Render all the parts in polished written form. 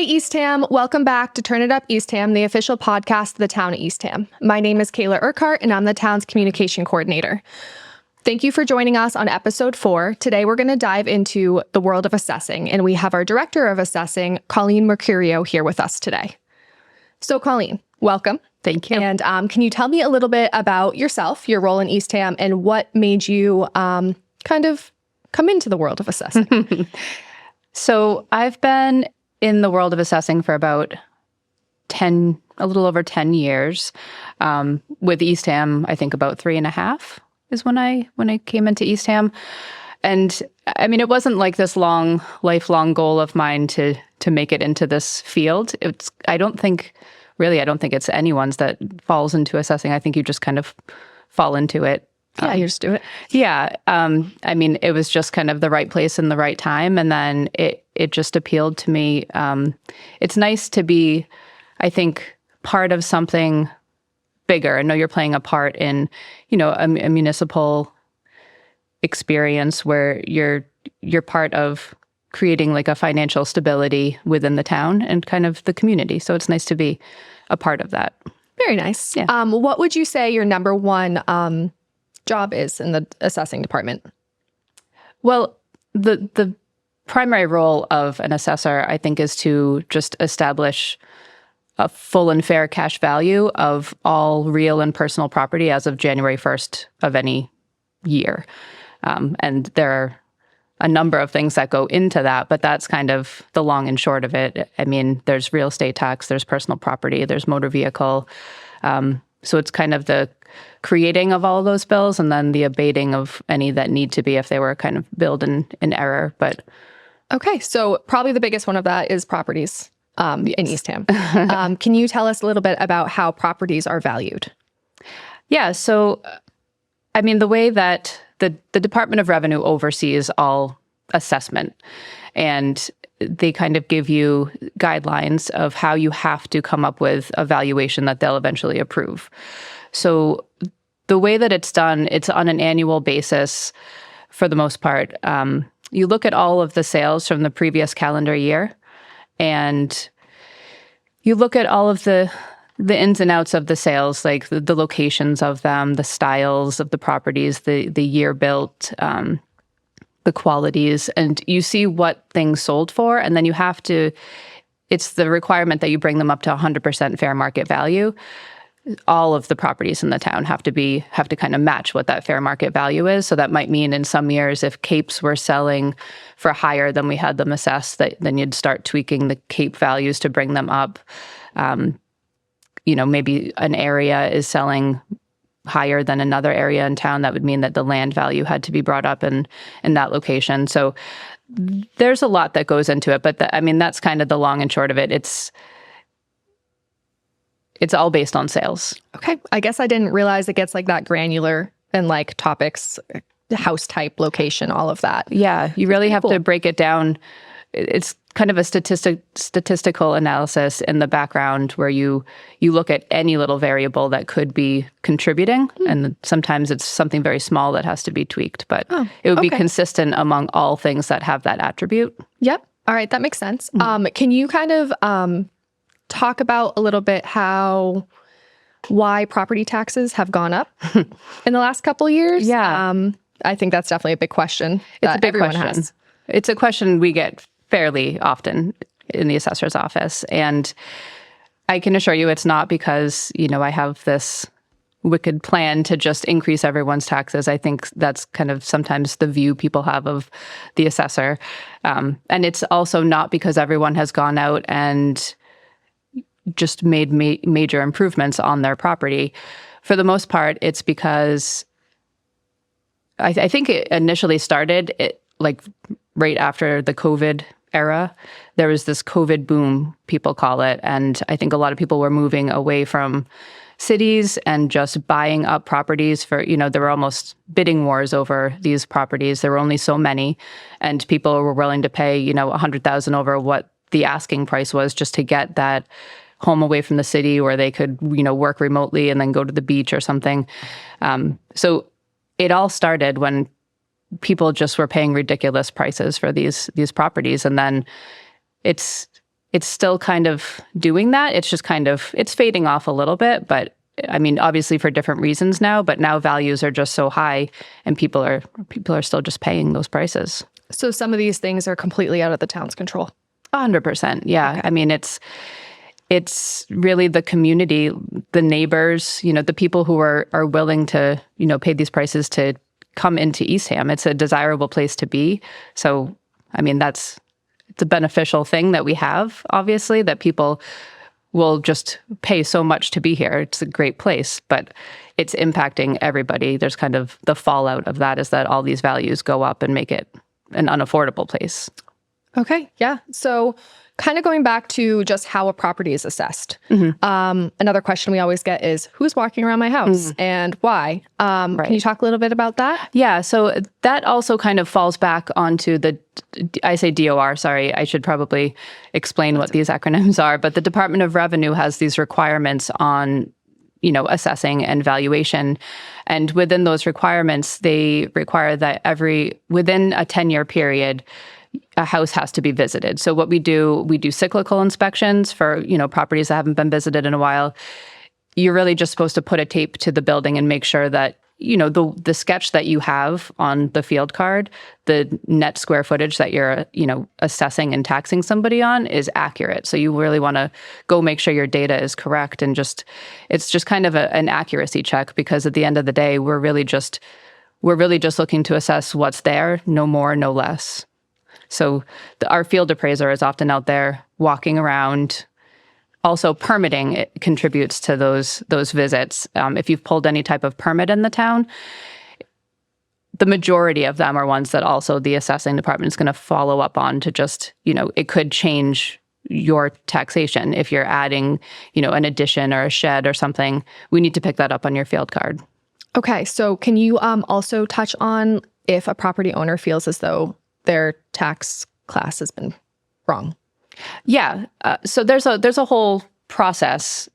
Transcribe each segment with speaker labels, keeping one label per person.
Speaker 1: Hey, Eastham. Welcome back to Turn It Up Eastham, the official podcast of the town of Eastham. My name is Kayla Urquhart, and I'm the town's communication coordinator. Thank you for joining us on episode 4. Today, we're going to dive into the world of assessing, and we have our director of assessing, Colleen Mercurio, here with us today. So, Colleen, welcome.
Speaker 2: Thank you.
Speaker 1: And can you tell me a little bit about yourself, your role in Eastham, and what made you kind of come into the world of assessing?
Speaker 2: So I've been in the world of assessing for about a little over 10 years. With Eastham, I think about 3.5 is when I came into Eastham. And I mean, it wasn't like this lifelong goal of mine to make it into this field. I don't think it's anyone's that falls into assessing. I think you just kind of fall into it.
Speaker 1: Yeah, you just do it.
Speaker 2: Yeah. I mean, it was just kind of the right place and the right time. And then it just appealed to me. It's nice to be, I think, part of something bigger. I know you're playing a part in, a municipal experience where you're part of creating like a financial stability within the town and kind of the community. So it's nice to be a part of that.
Speaker 1: Very nice.
Speaker 2: Yeah.
Speaker 1: What would you say your number one job is in the assessing department?
Speaker 2: Well, the primary role of an assessor, I think, is to just establish a full and fair cash value of all real and personal property as of January 1st of any year. And there are a number of things that go into that, but that's kind of the long and short of it. I mean, there's real estate tax, there's personal property, there's motor vehicle. So it's kind of the creating of all of those bills and then the abating of any that need to be if they were kind of billed in error. But
Speaker 1: okay, so probably the biggest one of that is properties in Eastham. Can you tell us a little bit about how properties are valued?
Speaker 2: Yeah, so I mean, the way that the Department of Revenue oversees all assessment, and they kind of give you guidelines of how you have to come up with a valuation that they'll eventually approve. So the way that it's done, it's on an annual basis for the most part. You look at all of the sales from the previous calendar year, and you look at all of the ins and outs of the sales, like the locations of them, the styles of the properties, the year built, the qualities, and you see what things sold for, and then you have to, it's the requirement that you bring them up to 100% fair market value. All of the properties in the town have to kind of match what that fair market value is. So that might mean in some years, if capes were selling for higher than we had them assessed, then you'd start tweaking the cape values to bring them up. Maybe an area is selling higher than another area in town. That would mean that the land value had to be brought up in that location. So there's a lot that goes into it, but that's kind of the long and short of it. It's all based on sales.
Speaker 1: Okay. I guess I didn't realize it gets like that granular and like topics, house type, location, all of that.
Speaker 2: Yeah. You really have to break it down. It's kind of a statistical analysis in the background where you look at any little variable that could be contributing. And sometimes it's something very small that has to be tweaked, but it would be consistent among all things that have that attribute.
Speaker 1: Yep. All right. That makes sense. Can you kind of talk about a little bit why property taxes have gone up in the last couple of years?
Speaker 2: Yeah.
Speaker 1: I think that's definitely a big question
Speaker 2: It's a big
Speaker 1: everyone
Speaker 2: question.
Speaker 1: has.
Speaker 2: It's a question we get fairly often in the assessor's office. And I can assure you it's not because, I have this wicked plan to just increase everyone's taxes. I think that's kind of sometimes the view people have of the assessor. And it's also not because everyone has gone out and just made major improvements on their property. For the most part, it's because I think it initially started like right after the COVID era. There was this COVID boom, people call it. And I think a lot of people were moving away from cities and just buying up properties for, there were almost bidding wars over these properties. There were only so many, and people were willing to pay, $100,000 over what the asking price was just to get that home away from the city where they could, work remotely and then go to the beach or something. So it all started when people just were paying ridiculous prices for these properties. And then it's it's still kind of doing that. It's just it's fading off a little bit, but I mean, obviously for different reasons now, but now values are just so high and people are still just paying those prices.
Speaker 1: So some of these things are completely out of the town's control.
Speaker 2: 100%. Yeah. Okay. I mean, it's really the community, the neighbors, the people who are willing to, pay these prices to come into Eastham. It's a desirable place to be. So, I mean, it's a beneficial thing that we have, obviously, that people will just pay so much to be here. It's a great place, but it's impacting everybody. There's kind of the fallout of that is that all these values go up and make it an unaffordable place.
Speaker 1: Okay. Yeah. So kind of going back to just how a property is assessed. Another question we always get is who's walking around my house and why? Right. Can you talk a little bit about that?
Speaker 2: Yeah. So that also kind of falls back onto I say DOR, sorry, I should probably explain what these acronyms are, but the Department of Revenue has these requirements on assessing and valuation. And within those requirements, they require that within a 10-year period, a house has to be visited. So what we do cyclical inspections for, properties that haven't been visited in a while. You're really just supposed to put a tape to the building and make sure that, the sketch that you have on the field card, the net square footage that you're, assessing and taxing somebody on is accurate. So you really want to go make sure your data is correct and it's just kind of an accuracy check, because at the end of the day, we're really just looking to assess what's there, no more, no less. So our field appraiser is often out there walking around. Also, permitting it contributes to those visits. If you've pulled any type of permit in the town, the majority of them are ones that also the assessing department is going to follow up on to just, it could change your taxation. If you're adding, an addition or a shed or something, we need to pick that up on your field card.
Speaker 1: Okay. So can you also touch on if a property owner feels as though their tax class has been wrong?
Speaker 2: Yeah. So there's a whole process,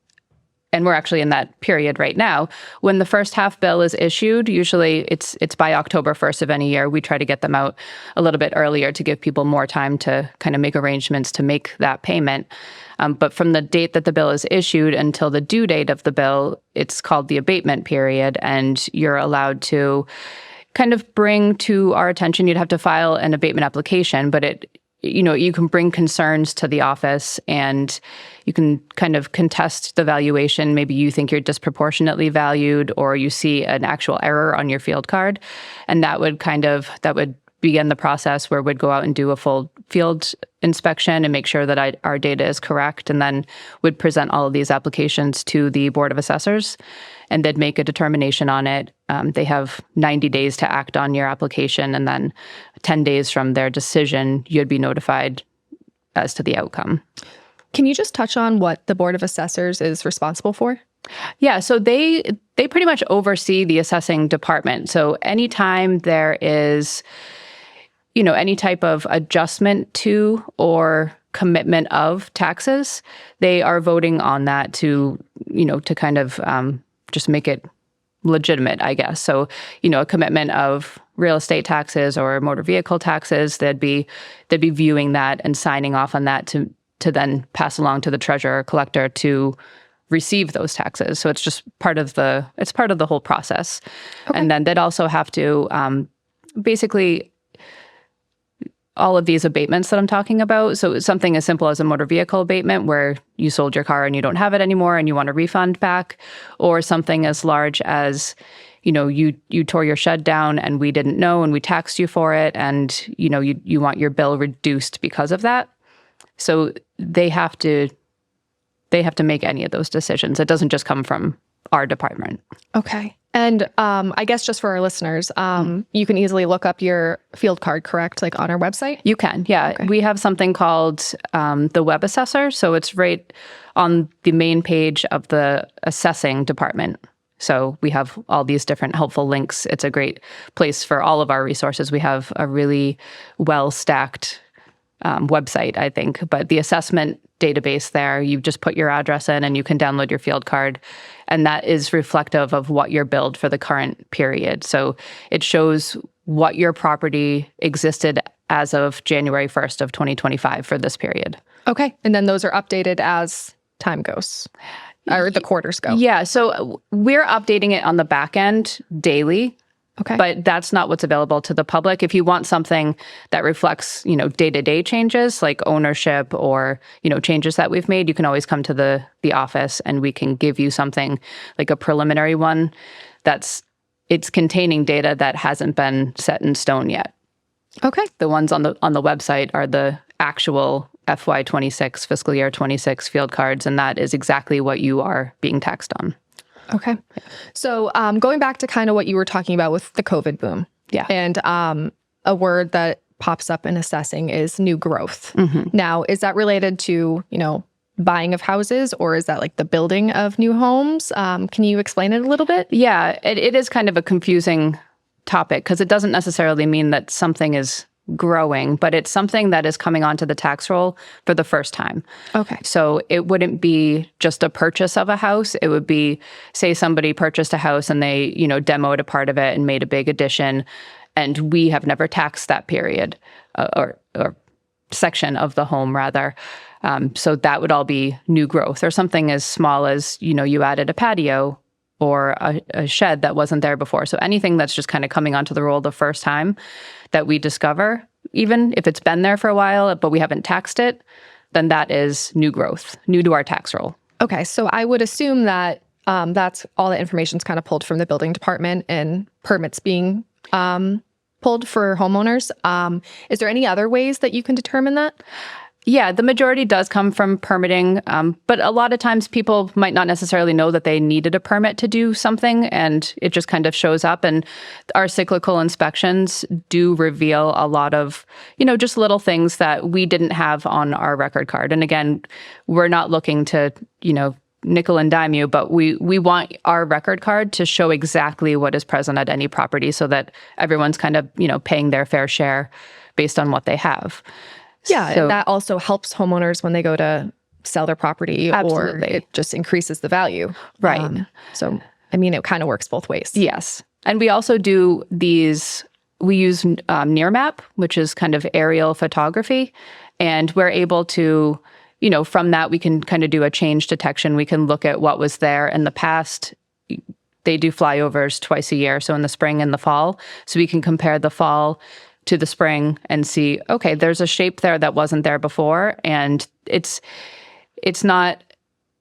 Speaker 2: and we're actually in that period right now. When the first half bill is issued, usually it's by October 1st of any year. We try to get them out a little bit earlier to give people more time to kind of make arrangements to make that payment. But from the date that the bill is issued until the due date of the bill, it's called the abatement period, and you're allowed to kind of bring to our attention, you'd have to file an abatement application, but you can bring concerns to the office and you can kind of contest the valuation. Maybe you think you're disproportionately valued or you see an actual error on your field card. And that would begin the process where we'd go out and do a full field inspection and make sure that our data is correct, and then would present all of these applications to the Board of Assessors, and they'd make a determination on it. They have 90 days to act on your application, and then 10 days from their decision, you'd be notified as to the outcome.
Speaker 1: Can you just touch on what the Board of Assessors is responsible for?
Speaker 2: Yeah, so they pretty much oversee the assessing department. So anytime there is any type of adjustment to or commitment of taxes, they are voting on that to kind of just make it legitimate, I guess. So, a commitment of real estate taxes or motor vehicle taxes, they'd be viewing that and signing off on that to then pass along to the treasurer or collector to receive those taxes. So it's just part of the whole process. Okay. And then they'd also have to basically all of these abatements that I'm talking about. So something as simple as a motor vehicle abatement where you sold your car and you don't have it anymore and you want a refund back, or something as large as, you tore your shed down and we didn't know and we taxed you for it, and you want your bill reduced because of that. So they have to make any of those decisions. It doesn't just come from our department.
Speaker 1: Okay. And I guess just for our listeners, you can easily look up your field card, correct? Like on our website?
Speaker 2: You can, yeah. Okay. We have something called the Web Assessor. So it's right on the main page of the assessing department. So we have all these different helpful links. It's a great place for all of our resources. We have a really well-stacked website, I think. But the assessment database there, you just put your address in and you can download your field card. And that is reflective of what you're billed for the current period. So it shows what your property existed as of January 1st of 2025 for this period.
Speaker 1: Okay. And then those are updated as time goes, or the quarters go.
Speaker 2: Yeah. So we're updating it on the back end daily.
Speaker 1: Okay.
Speaker 2: But that's not what's available to the public. If you want something that reflects, day-to-day changes like ownership or, changes that we've made, you can always come to the office and we can give you something like a preliminary one it's containing data that hasn't been set in stone yet.
Speaker 1: Okay.
Speaker 2: The ones on the website are the actual FY26 fiscal year 26 field cards, and that is exactly what you are being taxed on.
Speaker 1: Okay. So going back to kind of what you were talking about with the COVID boom.
Speaker 2: Yeah.
Speaker 1: And a word that pops up in assessing is new growth.
Speaker 2: Mm-hmm.
Speaker 1: Now, is that related to, buying of houses, or is that like the building of new homes? Can you explain it a little bit?
Speaker 2: Yeah, it is kind of a confusing topic because it doesn't necessarily mean that something is growing, but it's something that is coming onto the tax roll for the first time.
Speaker 1: Okay.
Speaker 2: So it wouldn't be just a purchase of a house. It would be, say somebody purchased a house and they, demoed a part of it and made a big addition, and we have never taxed that period or section of the home rather. So that would all be new growth, or something as small as, you added a patio or a shed that wasn't there before. So anything that's just kind of coming onto the roll the first time that we discover, even if it's been there for a while, but we haven't taxed it, then that is new growth, new to our tax roll.
Speaker 1: Okay. So I would assume that that's all the information's kind of pulled from the building department and permits being pulled for homeowners. Is there any other ways that you can determine that?
Speaker 2: Yeah, the majority does come from permitting, but a lot of times people might not necessarily know that they needed a permit to do something, and it just kind of shows up. And our cyclical inspections do reveal a lot of, just little things that we didn't have on our record card. And again, we're not looking to, nickel and dime you, but we want our record card to show exactly what is present at any property so that everyone's kind of, paying their fair share based on what they have.
Speaker 1: Yeah, so, and that also helps homeowners when they go to sell their property,
Speaker 2: absolutely.
Speaker 1: Or it just increases the value.
Speaker 2: Right.
Speaker 1: So, it kind of works both ways.
Speaker 2: Yes. And we also do we use Near Map, which is kind of aerial photography. And we're able to, from that, we can kind of do a change detection. We can look at what was there in the past. They do flyovers twice a year, so in the spring and the fall. So we can compare the fall to the spring and see, okay, there's a shape there that wasn't there before. And it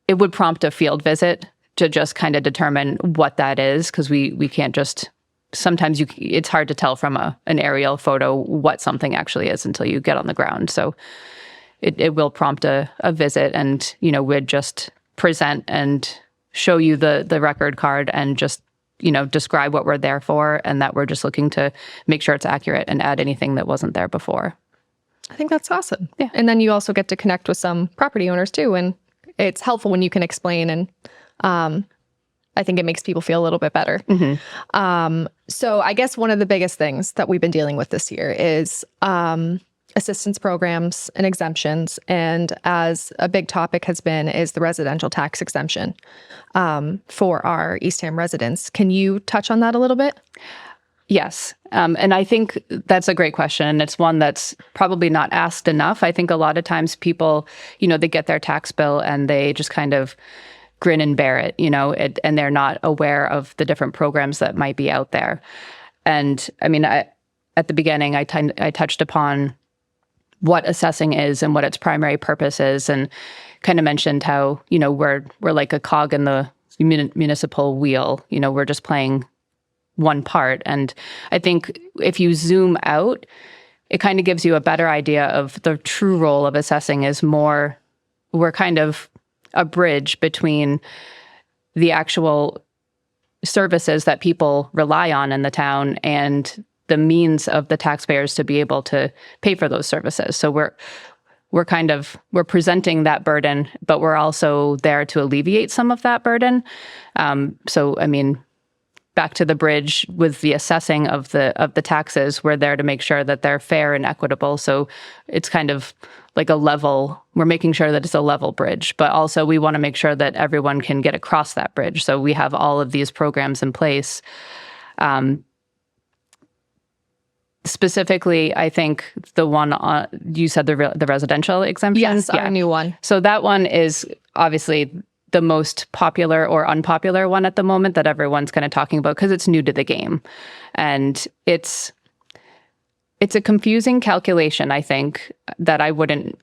Speaker 2: would prompt a field visit to just kind of determine what that is, because we can't just, sometimes it's hard to tell from an aerial photo what something actually is until you get on the ground. So it will prompt a visit, and, we'd just present and show you the record card and just describe what we're there for, and that we're just looking to make sure it's accurate and add anything that wasn't there before.
Speaker 1: I think that's awesome.
Speaker 2: Yeah.
Speaker 1: And then you also get to connect with some property owners too. And it's helpful when you can explain, and I think it makes people feel a little bit better.
Speaker 2: Mm-hmm.
Speaker 1: So I guess one of the biggest things that we've been dealing with this year is assistance programs and exemptions. And as a big topic has been, is the residential tax exemption for our Eastham residents. Can you touch on that a little bit?
Speaker 2: Yes. And I think that's a great question. It's one that's probably not asked enough. I think a lot of times people, they get their tax bill and they just kind of grin and bear it, and they're not aware of the different programs that might be out there. And at the beginning, I touched upon what assessing is and what its primary purpose is, and kind of mentioned how, we're like a cog in the municipal wheel. We're just playing one part. And I think if you zoom out, it kind of gives you a better idea of the true role of assessing is more, we're kind of a bridge between the actual services that people rely on in the town and the means of the taxpayers to be able to pay for those services. So we're presenting that burden, but we're also there to alleviate some of that burden. Back to the bridge with the assessing of the taxes, we're there to make sure that they're fair and equitable. So it's kind of like we're making sure that it's a level bridge, but also we want to make sure that everyone can get across that bridge. So we have all of these programs in place, specifically, I think the one on, you said the residential exemption?
Speaker 1: Yes, our new one.
Speaker 2: So that one is obviously the most popular or unpopular one at the moment that everyone's kind of talking about because it's new to the game. And it's a confusing calculation, I think, that I wouldn't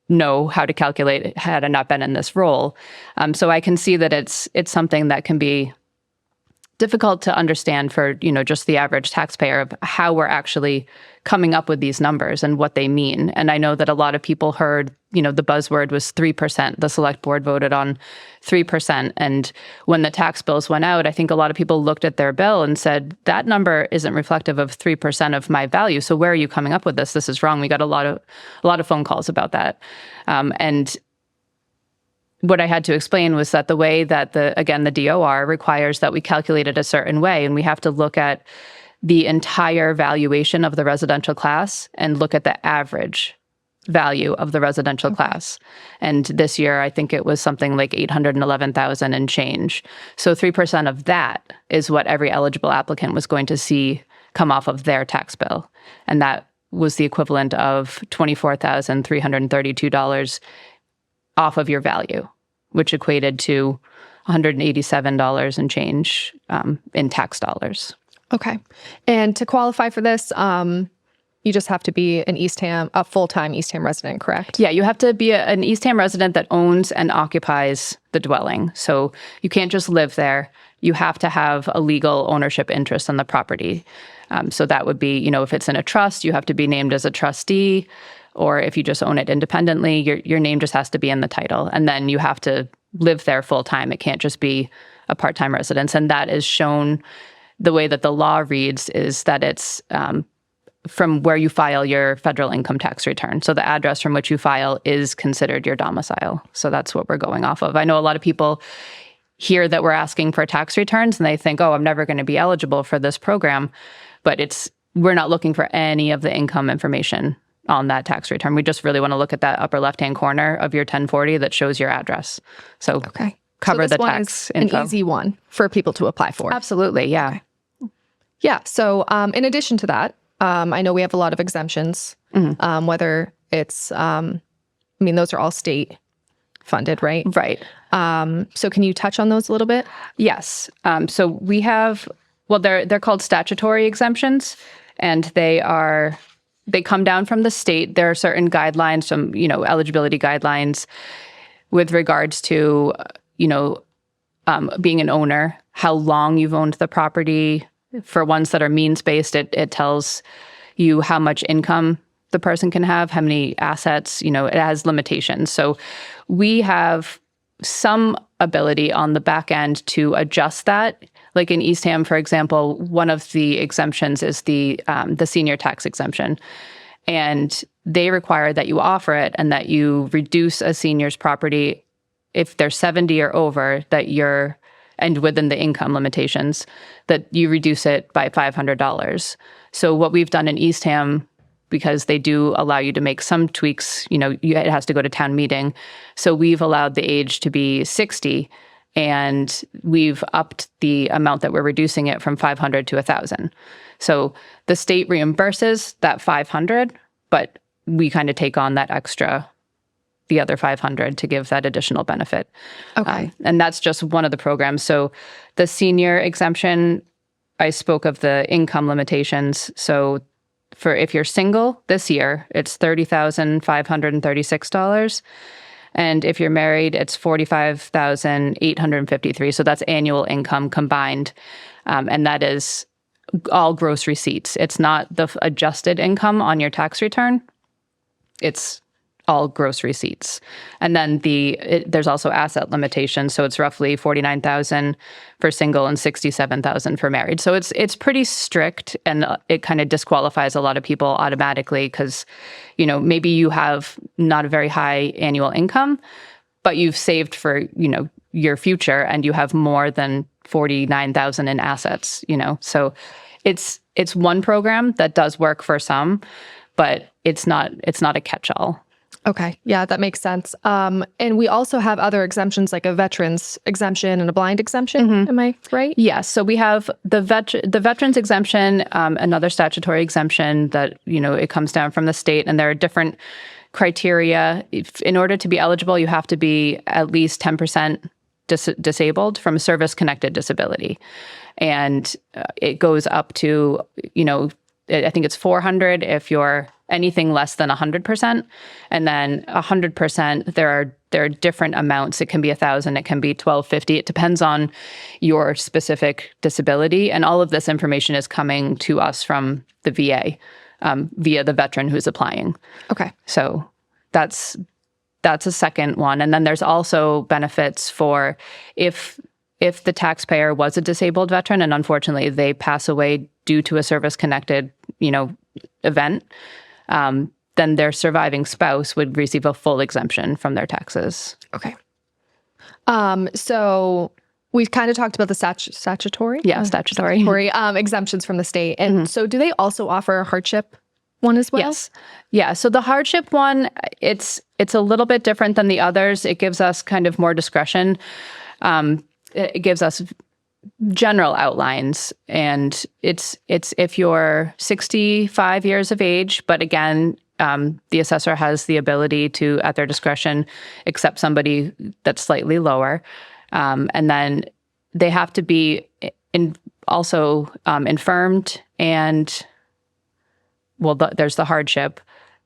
Speaker 2: know how to calculate had I not been in this role. So I can see that it's something that can be difficult to understand for, just the average taxpayer of how we're actually coming up with these numbers and what they mean. And I know that a lot of people heard, the buzzword was 3%. The select board voted on 3%. And when the tax bills went out, I think a lot of people looked at their bill and said, that number isn't reflective of 3% of my value. So where are you coming up with this? This is wrong. We got a lot of phone calls about that. And what I had to explain was that the way that the DOR requires that we calculate it a certain way, and we have to look at the entire valuation of the residential class and look at the average value of the residential class. And this year, I think it was something like $811,000 and change. So 3% of that is what every eligible applicant was going to see come off of their tax bill. And that was the equivalent of $24,332 off of your value, which equated to $187 and change in tax dollars.
Speaker 1: Okay. And to qualify for this, you just have to be a full-time Eastham resident, correct?
Speaker 2: Yeah, you have to be an Eastham resident that owns and occupies the dwelling. So you can't just live there. You have to have a legal ownership interest in the property. So that would be, if it's in a trust, you have to be named as a trustee. Or if you just own it independently, your name just has to be in the title. And then you have to live there full time. It can't just be a part-time residence. And that is shown, the way that the law reads is that it's from where you file your federal income tax return. So the address from which you file is considered your domicile. So that's what we're going off of. I know a lot of people hear that we're asking for tax returns and they think, oh, I'm never going to be eligible for this program. But we're not looking for any of the income information on that tax return. We just really want to look at that upper left-hand corner of your 1040 that shows your address. So cover the tax info.
Speaker 1: An easy one for people to apply for.
Speaker 2: Absolutely, yeah.
Speaker 1: Okay. Yeah, so in addition to that, I know we have a lot of exemptions, whether it's, those are all state funded, right?
Speaker 2: Right.
Speaker 1: So can you touch on those a little bit?
Speaker 2: Yes. So we have, they're called statutory exemptions, and they come down from the state. There are certain guidelines, some, eligibility guidelines with regards to, being an owner, how long you've owned the property. For ones that are means-based, it tells you how much income the person can have, how many assets, it has limitations. So we have some ability on the back end to adjust that. Like in Eastham, for example, one of the exemptions is the senior tax exemption. And they require that you offer it and that you reduce a senior's property if they're 70 or over, and within the income limitations, that you reduce it by $500. So what we've done in Eastham, because they do allow you to make some tweaks, it has to go to town meeting. So we've allowed the age to be 60, and we've upped the amount that we're reducing it from 500 to 1,000. So the state reimburses that 500, but we kind of take on that extra, the other 500 to give that additional benefit.
Speaker 1: Okay.
Speaker 2: And that's just one of the programs. So the senior exemption, I spoke of the income limitations. So for if you're single this year, it's $30,536. And if you're married, it's $45,853. So that's annual income combined. And that is all gross receipts. It's not the adjusted income on your tax return. It's all gross receipts. And then there's also asset limitations. So it's roughly $49,000 for single and $67,000 for married. So it's pretty strict, and it kind of disqualifies a lot of people automatically because, maybe you have not a very high annual income, but you've saved for, your future, and you have more than $49,000 in assets, So it's one program that does work for some, but it's not a catch-all.
Speaker 1: Okay. Yeah, that makes sense. And we also have other exemptions like a veterans exemption and a blind exemption. Am I right?
Speaker 2: Yes. So we have the veterans exemption, another statutory exemption that, it comes down from the state, and there are different criteria. In order to be eligible, you have to be at least 10% disabled from a service-connected disability. And it goes up to, I think it's 400 if you're anything less than 100%. And then 100%, there are different amounts. It can be 1,000, it can be 1,250. It depends on your specific disability. And all of this information is coming to us from the VA via the veteran who's applying.
Speaker 1: Okay.
Speaker 2: So that's a second one. And then there's also benefits for if the taxpayer was a disabled veteran and unfortunately they pass away due to a service-connected, event, then their surviving spouse would receive a full exemption from their taxes.
Speaker 1: Okay. So we've kind of talked about the statutory exemptions from the state. And so do they also offer a hardship one as well?
Speaker 2: Yes. Yeah. So the hardship one, it's a little bit different than the others. It gives us kind of more discretion. It gives us general outlines, and it's if you're 65 years of age, but again, the assessor has the ability to, at their discretion, accept somebody that's slightly lower, and then they have to be infirmed, and there's the hardship.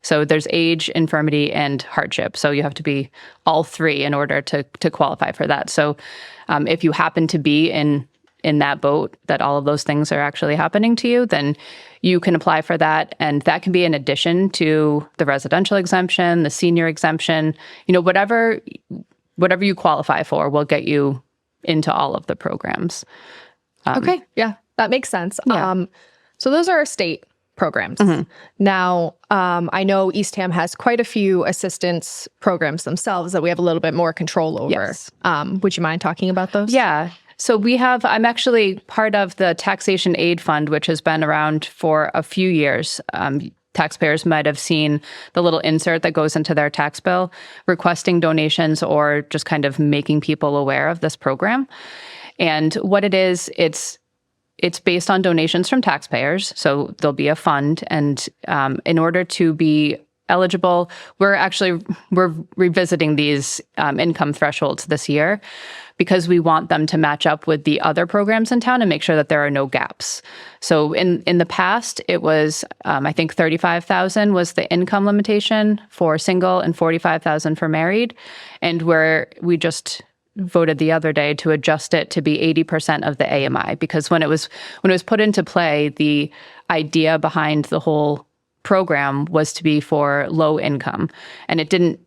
Speaker 2: So there's age, infirmity, and hardship. So you have to be all three in order to qualify for that. So if you happen to be in that boat, that all of those things are actually happening to you, then you can apply for that. And that can be in addition to the residential exemption, the senior exemption, whatever you qualify for will get you into all of the programs.
Speaker 1: Okay. Yeah, that makes sense.
Speaker 2: Yeah.
Speaker 1: So those are our state programs. Now, I know Eastham has quite a few assistance programs themselves that we have a little bit more control over.
Speaker 2: Yes.
Speaker 1: Would you mind talking about those?
Speaker 2: Yeah. So I'm actually part of the Taxation Aid Fund, which has been around for a few years. Taxpayers might have seen the little insert that goes into their tax bill requesting donations or just kind of making people aware of this program. And what it is, it's based on donations from taxpayers. So there'll be a fund. And in order to be eligible, we're revisiting these income thresholds this year because we want them to match up with the other programs in town and make sure that there are no gaps. So in the past, it was, I think 35,000 was the income limitation for single and 45,000 for married. And we just voted the other day to adjust it to be 80% of the AMI, because when it was put into play, the idea behind the whole program was to be for low income, and it didn't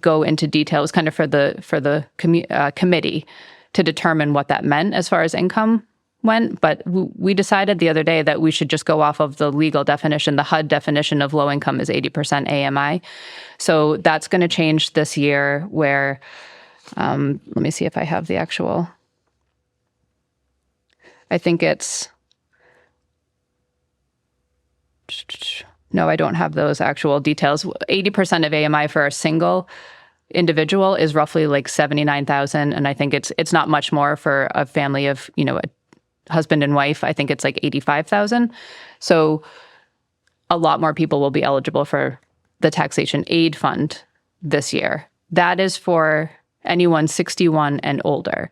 Speaker 2: go into detail. It was kind of for the committee to determine what that meant as far as income went. But we decided the other day that we should just go off of the legal definition. The HUD definition of low income is 80% AMI. So that's going to change this year where, let me see if I have the actual, I think it's, no, I don't have those actual details. 80% of AMI for a single individual is roughly like 79,000. And I think it's not much more for a family of, a husband and wife. I think it's like 85,000. So a lot more people will be eligible for the Taxation Aid Fund this year. That is for anyone 61 and older.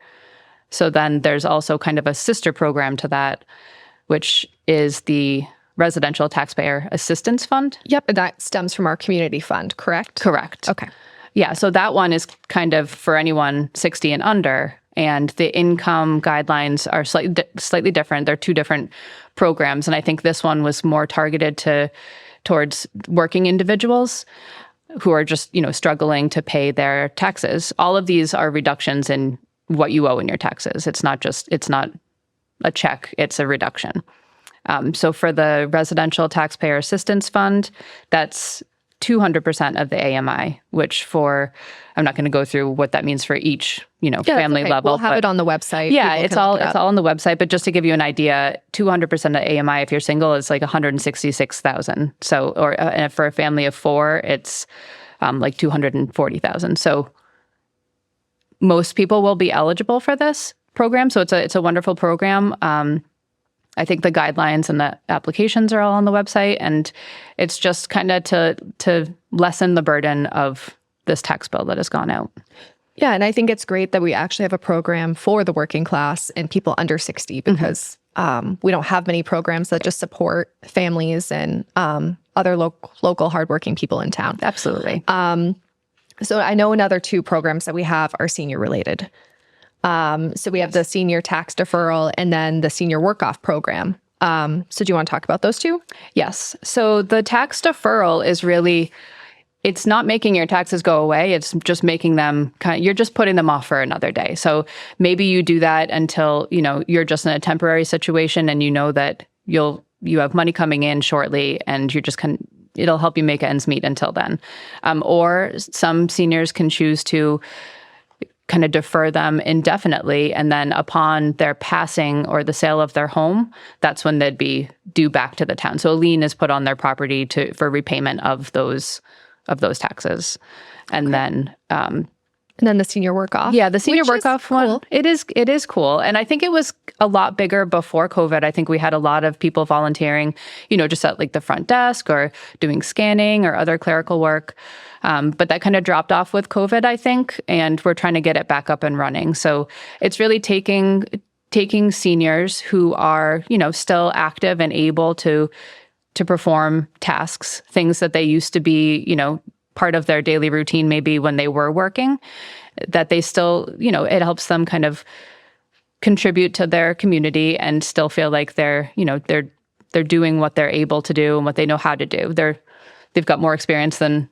Speaker 2: So then there's also kind of a sister program to that, which is the Residential Taxpayer Assistance Fund.
Speaker 1: Yep, that stems from our community fund, correct?
Speaker 2: Correct.
Speaker 1: Okay.
Speaker 2: Yeah, so that one is kind of for anyone 60 and under, and the income guidelines are slightly different. They're two different programs, and I think this one was more targeted towards working individuals who are just, struggling to pay their taxes. All of these are reductions in what you owe in your taxes. It's not a check, it's a reduction. So for the Residential Taxpayer Assistance Fund, that's 200% of the AMI, which I'm not going to go through what that means for each, family level.
Speaker 1: We'll have it on the website.
Speaker 2: Yeah, it's all on the website. But just to give you an idea, 200% of AMI, if you're single, is like 166,000. So, or for a family of four, it's like 240,000. So most people will be eligible for this program. So it's a wonderful program. I think the guidelines and the applications are all on the website, and it's just kind of to lessen the burden of this tax bill that has gone out.
Speaker 1: Yeah, and I think it's great that we actually have a program for the working class and people under 60 because we don't have many programs that just support families and other local hardworking people in town.
Speaker 2: Absolutely.
Speaker 1: So I know another two programs that we have are senior related. So we have the senior tax deferral and then the senior work-off program. So do you want to talk about those two?
Speaker 2: Yes. So the tax deferral is really, it's not making your taxes go away. It's just making them you're just putting them off for another day. So maybe you do that until, you're just in a temporary situation and you know that you have money coming in shortly and you're just it'll help you make ends meet until then. Or some seniors can choose to kind of defer them indefinitely, and then upon their passing or the sale of their home, that's when they'd be due back to the town. So a lien is put on their property for repayment of those taxes, and then
Speaker 1: the senior work off.
Speaker 2: Yeah, the senior work off one.
Speaker 1: Cool.
Speaker 2: It is cool, and I think it was a lot bigger before COVID. I think we had a lot of people volunteering, just at like the front desk or doing scanning or other clerical work. But that kind of dropped off with COVID, I think, and we're trying to get it back up and running. So it's really taking seniors who are, still active and able to perform tasks, things that they used to be, part of their daily routine, maybe when they were working, that they still, it helps them kind of contribute to their community and still feel like they're doing what they're able to do and what they know how to do. They've got more experience than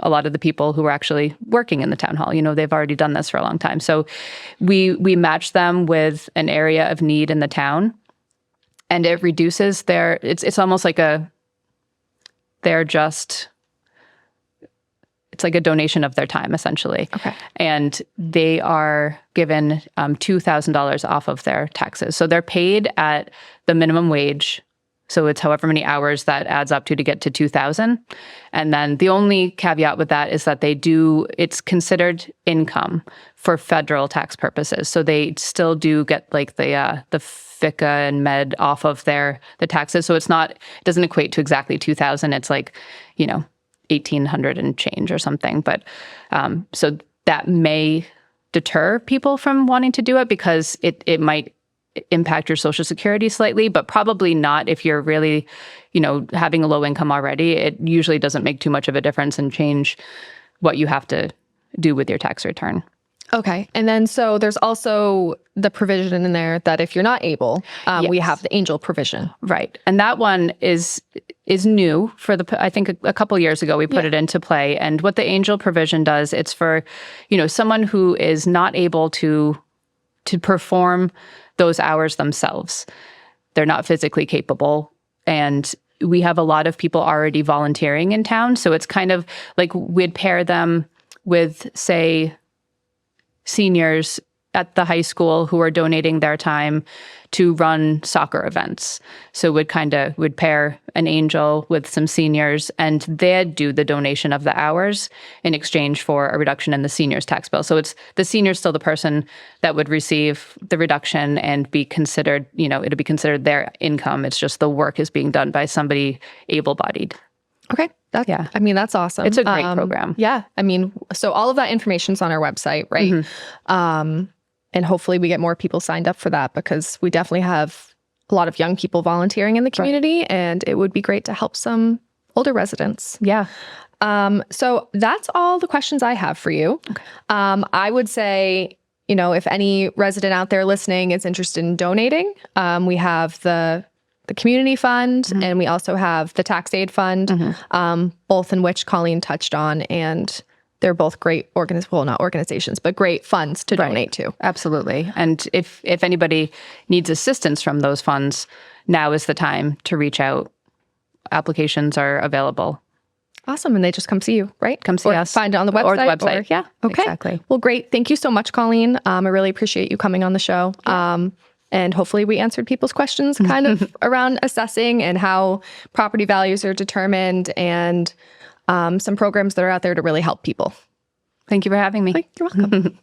Speaker 2: a lot of the people who are actually working in the town hall. They've already done this for a long time. So we match them with an area of need in the town, and it reduces it's almost like it's like a donation of their time, essentially.
Speaker 1: Okay.
Speaker 2: And they are given $2,000 off of their taxes. So they're paid at the minimum wage. So it's however many hours that adds up to get to 2,000. And then the only caveat with that is that it's considered income for federal tax purposes. So they still do get like the FICA and med off of the taxes. So it doesn't equate to exactly 2,000. It's like, 1,800 and change or something. But so that may deter people from wanting to do it because it might impact your Social Security slightly, but probably not if you're really, having a low income already. It usually doesn't make too much of a difference and change what you have to do with your tax return.
Speaker 1: Okay. And then so there's also the provision in there that if you're not able, we have the angel provision.
Speaker 2: Right. And that one is new for I think a couple years ago we put it into play. And what the angel provision does, it's for, someone who is not able to perform those hours themselves. They're not physically capable. And we have a lot of people already volunteering in town. So it's kind of like we'd pair them with, say, seniors at the high school who are donating their time to run soccer events. So would pair an angel with some seniors, and they'd do the donation of the hours in exchange for a reduction in the seniors' tax bill. So it's the senior's still the person that would receive the reduction and be considered, it'll be considered their income. It's just the work is being done by somebody able-bodied.
Speaker 1: Okay. I mean, that's awesome.
Speaker 2: It's a great program.
Speaker 1: Yeah. I mean, so all of that information's on our website, right? Mm-hmm. And hopefully we get more people signed up for that because we definitely have a lot of young people volunteering in the community, and it would be great to help some older residents.
Speaker 2: Yeah.
Speaker 1: So that's all the questions I have for you. Okay. I would say, if any resident out there listening is interested in donating, we have the community fund, mm-hmm. and we also have the tax aid fund, mm-hmm. Both in which Colleen touched on, and they're both great not organizations, but great funds to donate to.
Speaker 2: Absolutely. And if anybody needs assistance from those funds, now is the time to reach out. Applications are available.
Speaker 1: Awesome. And they just come see you, right?
Speaker 2: Come see us.
Speaker 1: Find it on the website.
Speaker 2: Or the website.
Speaker 1: Yeah. Okay.
Speaker 2: Exactly.
Speaker 1: Well, great. Thank you so much, Colleen. I really appreciate you coming on the show. Yeah. And hopefully we answered people's questions kind of around assessing and how property values are determined, and some programs that are out there to really help people.
Speaker 2: Thank you for having me.
Speaker 1: You're welcome.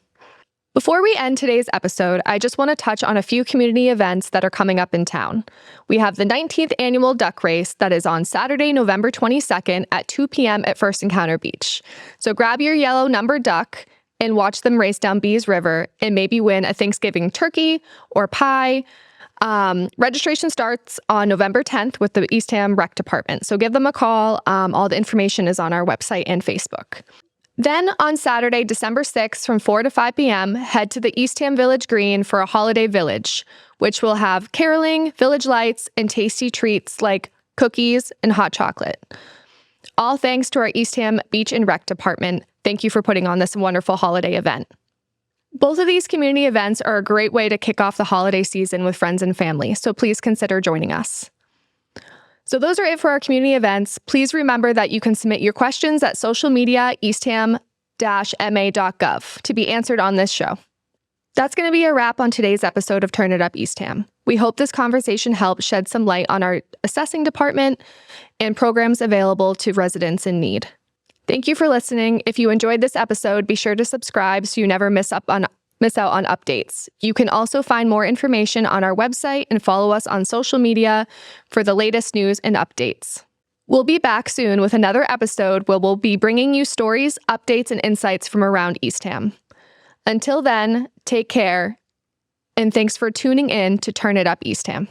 Speaker 1: Before we end today's episode, I just want to touch on a few community events that are coming up in town. We have the 19th annual duck race that is on Saturday, November 22nd at 2 p.m. at First Encounter Beach. So grab your yellow numbered duck and watch them race down Bees River and maybe win a Thanksgiving turkey or pie. Registration starts on November 10th with the Eastham Rec Department. So give them a call. All the information is on our website and Facebook. Then on Saturday, December 6th from 4 to 5 p.m., head to the Eastham Village Green for a holiday village, which will have caroling, village lights, and tasty treats like cookies and hot chocolate. All thanks to our Eastham Beach and Rec Department. Thank you for putting on this wonderful holiday event. Both of these community events are a great way to kick off the holiday season with friends and family, so please consider joining us. So those are it for our community events. Please remember that you can submit your questions at social media eastham-ma.gov to be answered on this show. That's going to be a wrap on today's episode of Turn It Up Eastham. We hope this conversation helped shed some light on our assessing department and programs available to residents in need. Thank you for listening. If you enjoyed this episode, be sure to subscribe so you never miss out on updates. You can also find more information on our website and follow us on social media for the latest news and updates. We'll be back soon with another episode where we'll be bringing you stories, updates, and insights from around Eastham. Until then, take care, and thanks for tuning in to Turn It Up Eastham.